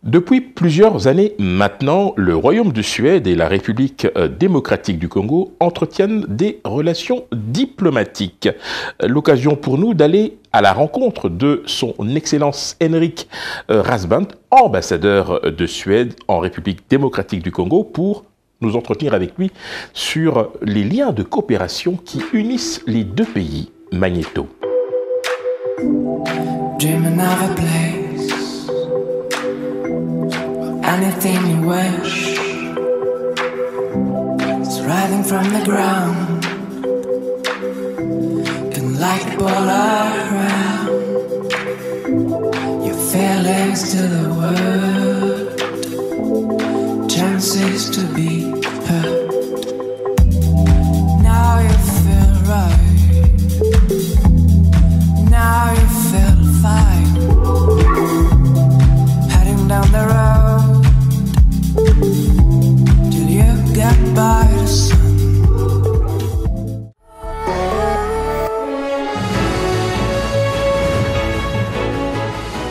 Depuis plusieurs années maintenant, le Royaume de Suède et la République démocratique du Congo entretiennent des relations diplomatiques. L'occasion pour nous d'aller à la rencontre de son Excellence Henrik Rasband, ambassadeur de Suède en République démocratique du Congo, pour nous entretenir avec lui sur les liens de coopération qui unissent les deux pays. Magnéto. Anything you wish, it's rising from the ground, can light up all around. Your feelings to the world, chances to be heard. Now you feel right, now you feel fine, heading down the road.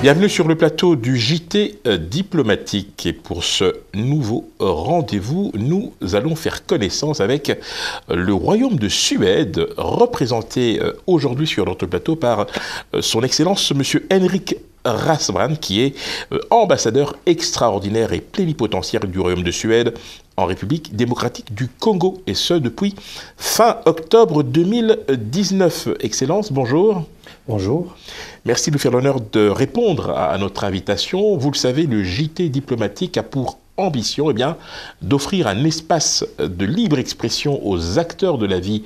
Bienvenue sur le plateau du JT diplomatique et pour ce nouveau rendez-vous, nous allons faire connaissance avec le Royaume de Suède, représenté aujourd'hui sur notre plateau par son Excellence Monsieur Henrik Rasband, qui est ambassadeur extraordinaire et plénipotentiaire du Royaume de Suède en République démocratique du Congo, et ce depuis fin octobre 2019. Excellence, bonjour. Bonjour. Merci de nous faire l'honneur de répondre à notre invitation. Vous le savez, le JT diplomatique a pour ambition d'offrir un espace de libre expression aux acteurs de la vie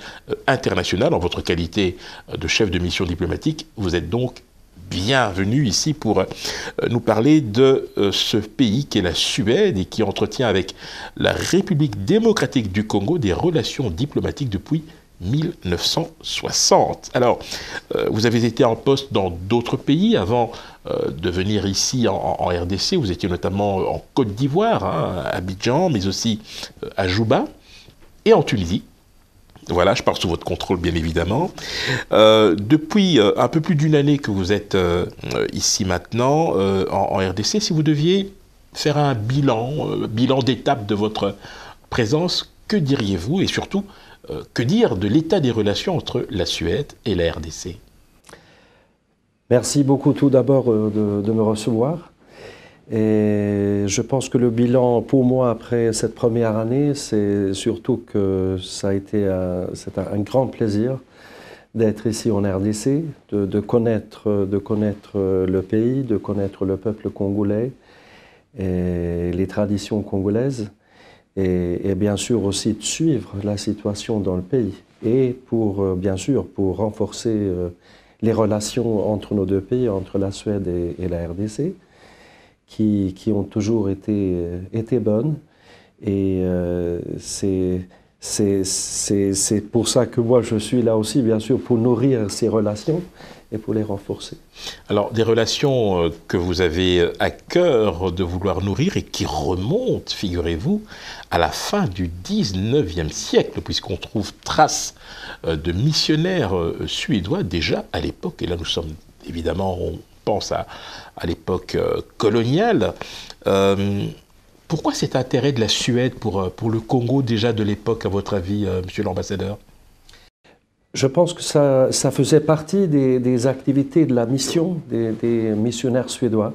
internationale. En votre qualité de chef de mission diplomatique, vous êtes donc bienvenue ici pour nous parler de ce pays qui est la Suède et qui entretient avec la République démocratique du Congo des relations diplomatiques depuis 1960. Alors, vous avez été en poste dans d'autres pays avant de venir ici en RDC. Vous étiez notamment en Côte d'Ivoire, à Abidjan, mais aussi à Juba et en Tunisie. Voilà, je parle sous votre contrôle, bien évidemment. Depuis un peu plus d'une année que vous êtes ici maintenant, en RDC, si vous deviez faire un bilan d'étape de votre présence, que diriez-vous? Et surtout, que dire de l'état des relations entre la Suède et la RDC? Merci beaucoup tout d'abord de me recevoir. Et je pense que le bilan pour moi après cette première année, c'est surtout que ça a été un grand plaisir d'être ici en RDC, de connaître le pays, de connaître le peuple congolais et les traditions congolaises. Et bien sûr aussi de suivre la situation dans le pays et bien sûr pour renforcer les relations entre nos deux pays, entre la Suède et la RDC, qui ont toujours été bonnes. Et c'est pour ça que moi je suis là aussi, bien sûr, pour nourrir ces relations et pour les renforcer. Alors, des relations que vous avez à cœur de vouloir nourrir et qui remontent, figurez-vous, à la fin du 19e siècle, puisqu'on trouve trace de missionnaires suédois déjà à l'époque, et là nous sommes évidemment, on pense à l'époque coloniale. Pourquoi cet intérêt de la Suède pour le Congo déjà de l'époque, à votre avis, monsieur l'ambassadeur? Je pense que ça faisait partie des activités de la mission des missionnaires suédois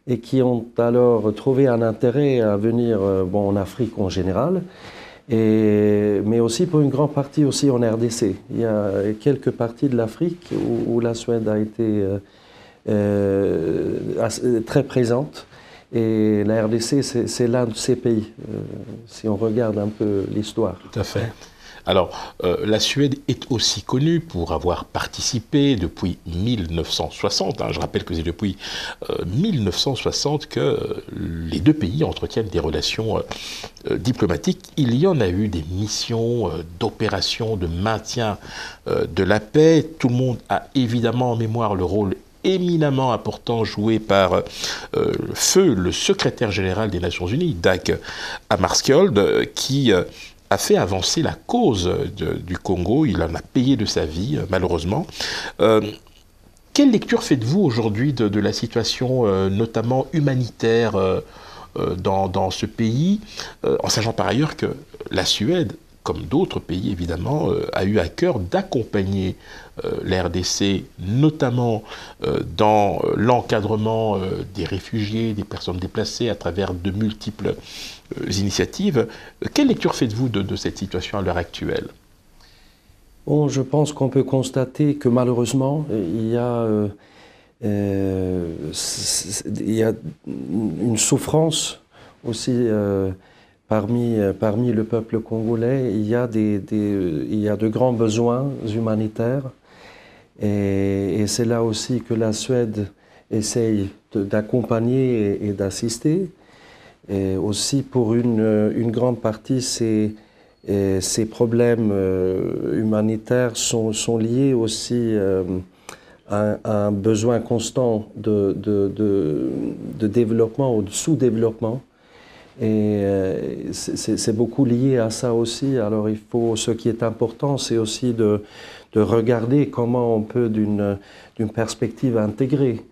et qui ont alors trouvé un intérêt à venir en Afrique en général, mais aussi pour une grande partie aussi en RDC. Il y a quelques parties de l'Afrique où la Suède a été très présente. Et la RDC, c'est l'un de ces pays, si on regarde un peu l'histoire. Tout à fait. Alors, la Suède est aussi connue pour avoir participé depuis 1960. Je rappelle que c'est depuis 1960 que les deux pays entretiennent des relations diplomatiques. Il y en a eu des missions d'opération de maintien de la paix. Tout le monde a évidemment en mémoire le rôle éminemment important joué par le secrétaire général des Nations Unies, Dag Hammarskjöld, qui a fait avancer la cause du Congo. Il en a payé de sa vie, malheureusement. Quelle lecture faites-vous aujourd'hui de la situation, notamment humanitaire, dans ce pays, en sachant par ailleurs que la Suède, comme d'autres pays évidemment, a eu à cœur d'accompagner la RDC, notamment dans l'encadrement des réfugiés, des personnes déplacées à travers de multiples initiatives. Quelle lecture faites-vous de cette situation à l'heure actuelle? Bon, je pense qu'on peut constater que malheureusement, il y a une souffrance aussi parmi le peuple congolais. Il y a de grands besoins humanitaires et c'est là aussi que la Suède essaye d'accompagner et d'assister. Et aussi pour une grande partie, ces problèmes humanitaires sont liés aussi à un besoin constant de développement ou de sous-développement. Et c'est beaucoup lié à ça aussi. Alors ce qui est important, c'est aussi de regarder comment on peut, d'une perspective intégrée,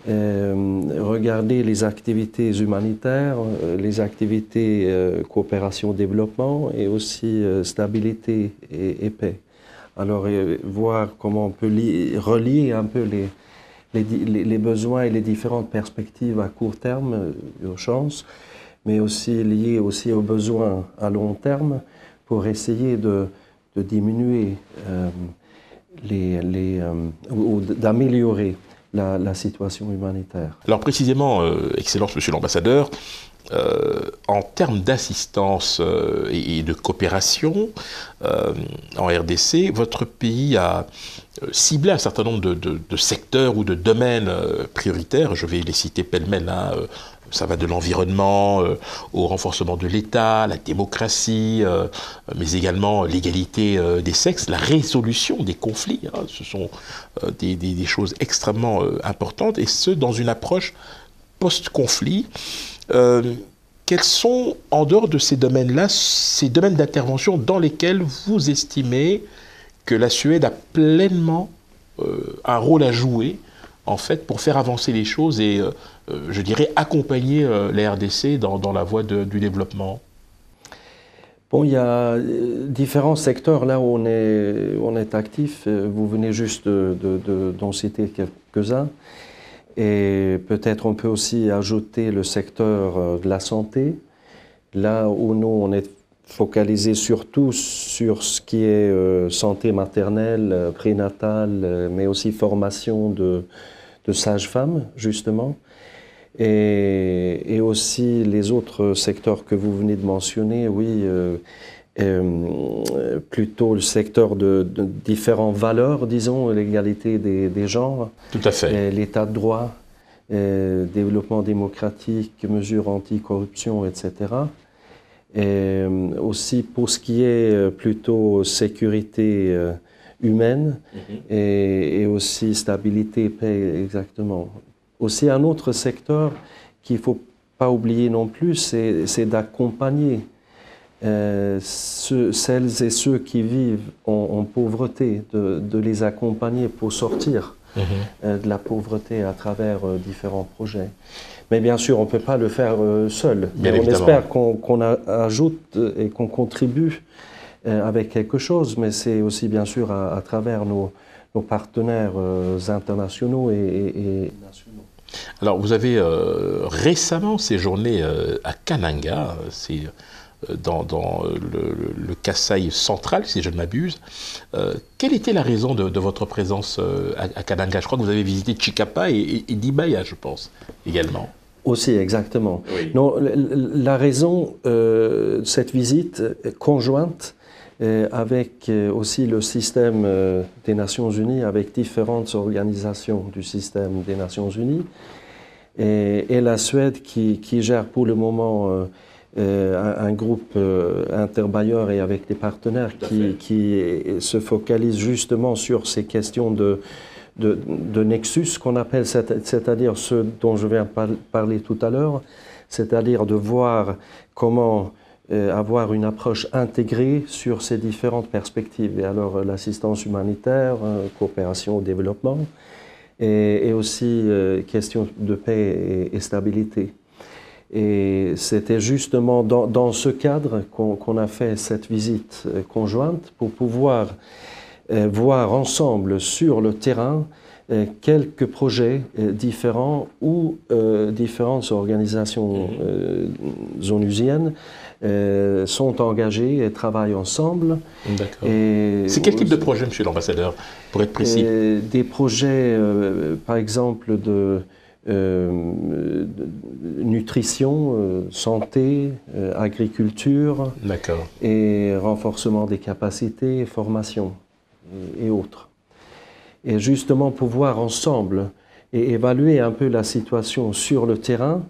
regarder les activités humanitaires, les activités coopération-développement et aussi stabilité et paix. Alors voir comment on peut relier un peu les besoins et les différentes perspectives à court terme, urgence, mais aussi liés aussi aux besoins à long terme pour essayer de diminuer ou d'améliorer la situation humanitaire. Alors précisément, Excellence Monsieur l'Ambassadeur, en termes d'assistance et de coopération en RDC, votre pays a ciblé un certain nombre de secteurs ou de domaines prioritaires. Je vais les citer pêle-mêle. Ça va de l'environnement au renforcement de l'État, la démocratie, mais également l'égalité des sexes, la résolution des conflits. Ce sont des choses extrêmement importantes, et ce, dans une approche post-conflit. Quels sont, en dehors de ces domaines-là, ces domaines d'intervention dans lesquels vous estimez que la Suède a pleinement un rôle à jouer, en fait, pour faire avancer les choses et, je dirais, accompagner la RDC dans la voie du développement? Bon, il y a différents secteurs là où on est actif. Vous venez juste d'en citer quelques-uns. Et peut-être on peut aussi ajouter le secteur de la santé, là où nous on est focalisé surtout sur ce qui est santé maternelle, prénatale, mais aussi formation de sages-femmes, justement. Et aussi les autres secteurs que vous venez de mentionner, oui, plutôt le secteur de différentes valeurs, disons, l'égalité des genres. Tout à fait. L'état de droit, développement démocratique, mesures anti-corruption, etc. Et aussi pour ce qui est plutôt sécurité humaine et aussi stabilité, paix, exactement. Aussi un autre secteur qu'il ne faut pas oublier non plus, c'est d'accompagner celles et ceux qui vivent en pauvreté, de les accompagner pour sortir de la pauvreté à travers différents projets. Mais bien sûr, on ne peut pas le faire seul. Bien on évidemment. espère qu'on ajoute et qu'on contribue avec quelque chose, mais c'est aussi bien sûr à travers nos partenaires internationaux et nationaux. Alors, vous avez récemment séjourné à Kananga, c'est dans le Kasaï central, si je ne m'abuse. Quelle était la raison de votre présence à Kananga? Je crois que vous avez visité Chikapa et Dibaya, je pense, également. Aussi, exactement. Oui. Non, la raison de cette visite conjointe avec aussi le système des Nations Unies, avec différentes organisations du système des Nations Unies, et la Suède qui gère pour le moment un groupe interbailleur et avec des partenaires qui se focalise justement sur ces questions de nexus qu'on appelle, c'est-à-dire ce dont je viens parler tout à l'heure, c'est-à-dire de voir comment avoir une approche intégrée sur ces différentes perspectives. Et alors l'assistance humanitaire, coopération au développement, et aussi question de paix et stabilité. Et c'était justement dans ce cadre qu'on a fait cette visite conjointe pour pouvoir voir ensemble sur le terrain quelques projets différents où différentes organisations onusiennes sont engagées et travaillent ensemble. D'accord. C'est quel type de projet, monsieur l'ambassadeur, pour être précis? Des projets, par exemple, de nutrition, santé, agriculture et renforcement des capacités, formation et autres. Et justement pouvoir ensemble et évaluer un peu la situation sur le terrain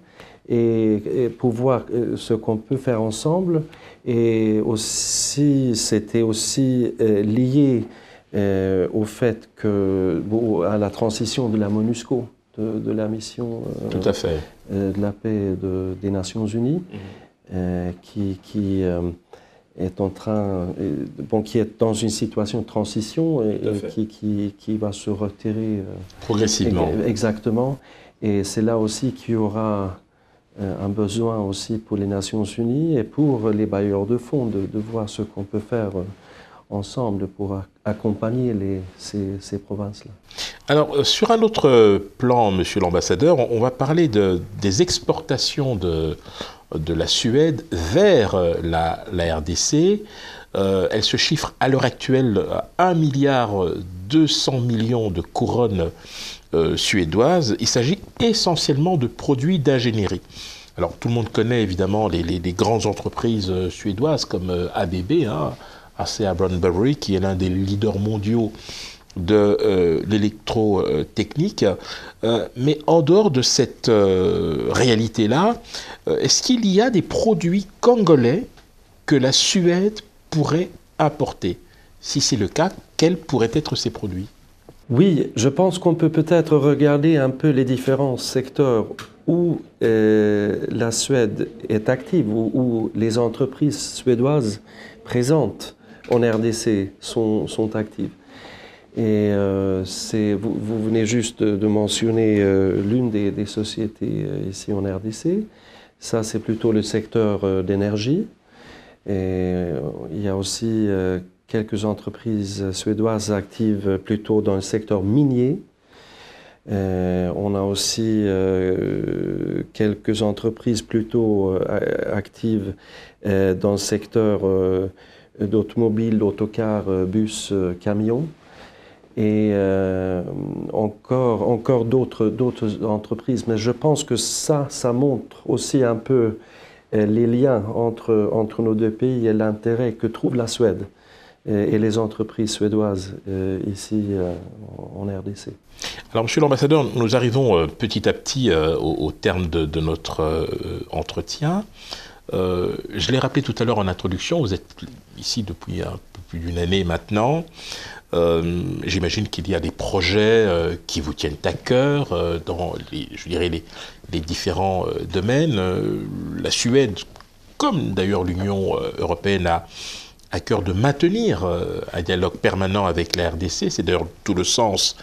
et pour voir ce qu'on peut faire ensemble. Et aussi, c'était aussi lié au fait que, à la transition de la MONUSCO, de la mission Tout à fait. De la paix des Nations Unies, qui est en train, qui est dans une situation de transition et qui va se retirer progressivement. Exactement. Et c'est là aussi qu'il y aura un besoin aussi pour les Nations Unies et pour les bailleurs de fonds de voir ce qu'on peut faire ensemble pour accompagner ces provinces-là. Alors, sur un autre plan, monsieur l'ambassadeur, on va parler des exportations de la Suède vers la RDC. Elle se chiffre à l'heure actuelle à 1,2 milliard de couronnes suédoises. Il s'agit essentiellement de produits d'ingénierie. Alors, tout le monde connaît évidemment les grandes entreprises suédoises comme ABB, ASEA Brown Boveri, qui est l'un des leaders mondiaux de l'électrotechnique. Mais en dehors de cette réalité-là, est-ce qu'il y a des produits congolais que la Suède pourrait importer? Si c'est le cas, quels pourraient être ces produits? Oui, je pense qu'on peut peut-être regarder un peu les différents secteurs où la Suède est active, où les entreprises suédoises présentes en RDC sont actives. Et vous venez juste de mentionner l'une des sociétés ici en RDC. Ça, c'est plutôt le secteur d'énergie. Et il y a aussi quelques entreprises suédoises actives plutôt dans le secteur minier. On a aussi quelques entreprises plutôt actives dans le secteur d'automobile, d'autocars, bus, camions. Et encore d'autres entreprises. Mais je pense que ça montre aussi un peu les liens entre nos deux pays et l'intérêt que trouve la Suède et les entreprises suédoises ici en RDC. Alors, monsieur l'ambassadeur, nous arrivons petit à petit au terme de notre entretien. Je l'ai rappelé tout à l'heure en introduction, vous êtes ici depuis un peu plus d'une année maintenant. J'imagine qu'il y a des projets qui vous tiennent à cœur dans les différents domaines. La Suède, comme d'ailleurs l'Union européenne, a à cœur de maintenir un dialogue permanent avec la RDC. C'est d'ailleurs tout le sens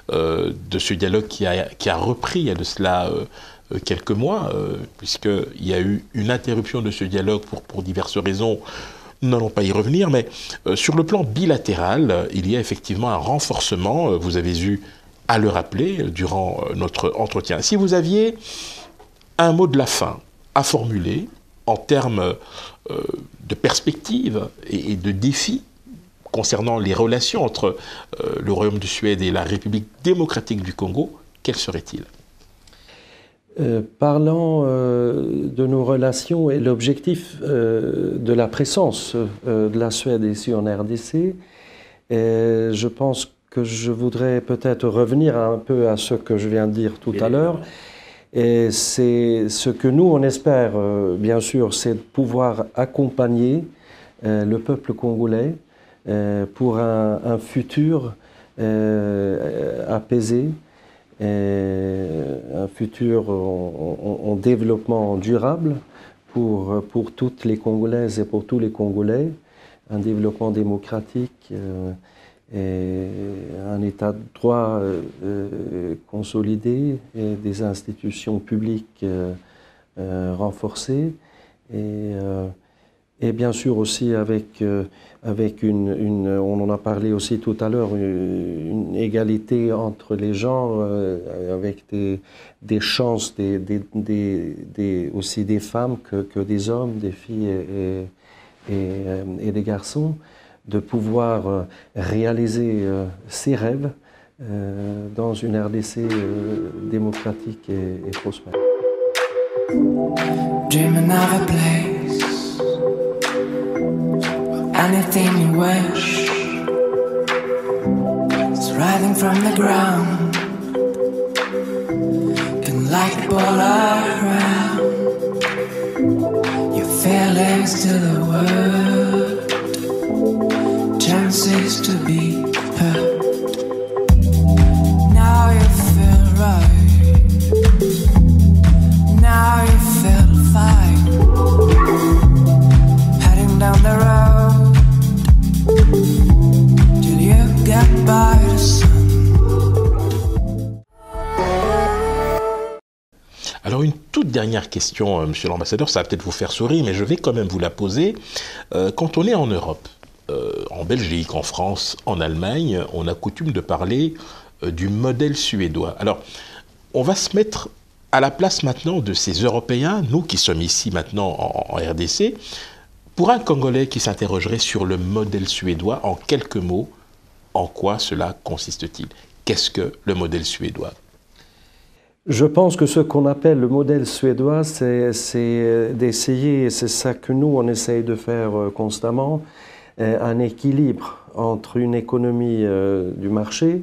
de ce dialogue qui a repris il y a de cela quelques mois, puisqu'il y a eu une interruption de ce dialogue pour diverses raisons. Nous n'allons pas y revenir, mais sur le plan bilatéral, il y a effectivement un renforcement, vous avez eu à le rappeler durant notre entretien. Si vous aviez un mot de la fin à formuler en termes de perspectives et de défis concernant les relations entre le Royaume de Suède et la République démocratique du Congo, quel serait-il ? Parlant de nos relations et l'objectif de la présence de la Suède ici en RDC, je pense que je voudrais peut-être revenir un peu à ce que je viens de dire tout à l'heure. Et c'est ce que nous, on espère, bien sûr, c'est de pouvoir accompagner le peuple congolais pour un futur apaisé, un futur en développement durable pour toutes les Congolaises et pour tous les Congolais, un développement démocratique et un État de droit consolidé et des institutions publiques renforcées et bien sûr aussi avec on en a parlé aussi tout à l'heure, une égalité entre les genres, avec des chances aussi des femmes que des hommes, des filles et des garçons, de pouvoir réaliser ses rêves dans une RDC démocratique et prospère. Dreaming of a place where anything you wish is rising from the ground, can light the ball around your feelings to the world, chances to be heard. Now you feel right, now you feel fine, heading down the road till you get by the sun. Alors une toute dernière question, monsieur l'ambassadeur, ça va peut-être vous faire sourire, mais je vais quand même vous la poser. Quand on est en Europe, en Belgique, en France, en Allemagne, on a coutume de parler du modèle suédois. Alors, on va se mettre à la place maintenant de ces Européens, nous qui sommes ici maintenant en RDC, pour un Congolais qui s'interrogerait sur le modèle suédois, en quelques mots, en quoi cela consiste-t-il? Qu'est-ce que le modèle suédois? Je pense que ce qu'on appelle le modèle suédois, c'est d'essayer, et c'est ça que nous, on essaye de faire constamment, un équilibre entre une économie du marché,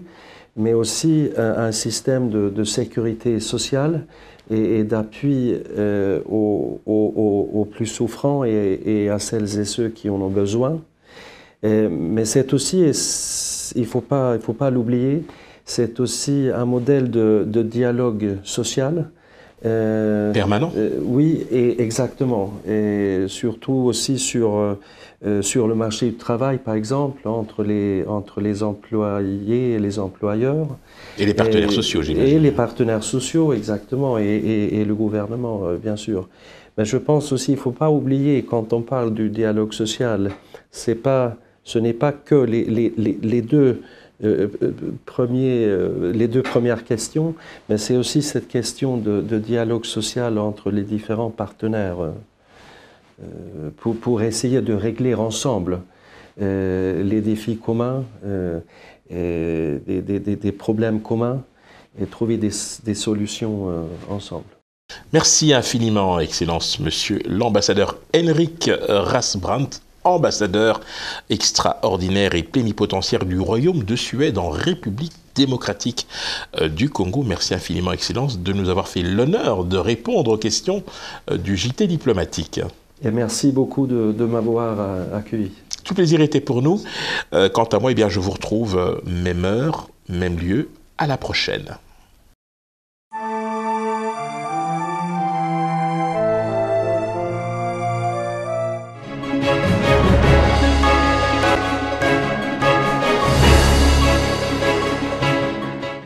mais aussi un système de sécurité sociale et d'appui aux plus souffrants et à celles et ceux qui en ont besoin. Mais c'est aussi, il ne faut pas l'oublier, c'est aussi un modèle de dialogue social. Permanent? Oui, exactement. Et surtout aussi sur le marché du travail, par exemple, entre les employés et les employeurs. Et les partenaires sociaux, j'imagine. Et les partenaires sociaux, exactement, et le gouvernement, bien sûr. Mais je pense aussi, il ne faut pas oublier, quand on parle du dialogue social, ce n'est pas que les deux premières questions, mais c'est aussi cette question de dialogue social entre les différents partenaires pour essayer de régler ensemble les défis communs, des problèmes communs et trouver des solutions ensemble. Merci infiniment, Excellence, Monsieur l'ambassadeur Henrik Rasbrandt, ambassadeur extraordinaire et plénipotentiaire du Royaume de Suède en République démocratique du Congo. Merci infiniment, Excellence, de nous avoir fait l'honneur de répondre aux questions du JT diplomatique. Et merci beaucoup de m'avoir accueilli. Tout plaisir était pour nous. Quant à moi, eh bien, je vous retrouve même heure, même lieu. À la prochaine.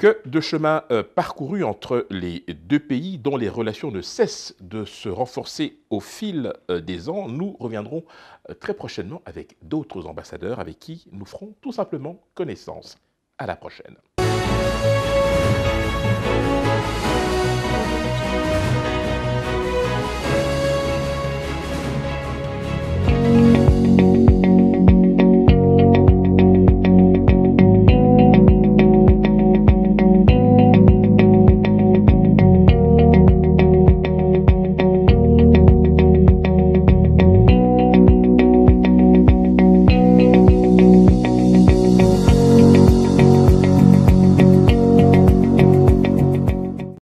Que de chemin parcouru entre les deux pays dont les relations ne cessent de se renforcer au fil des ans. Nous reviendrons très prochainement avec d'autres ambassadeurs avec qui nous ferons tout simplement connaissance. À la prochaine.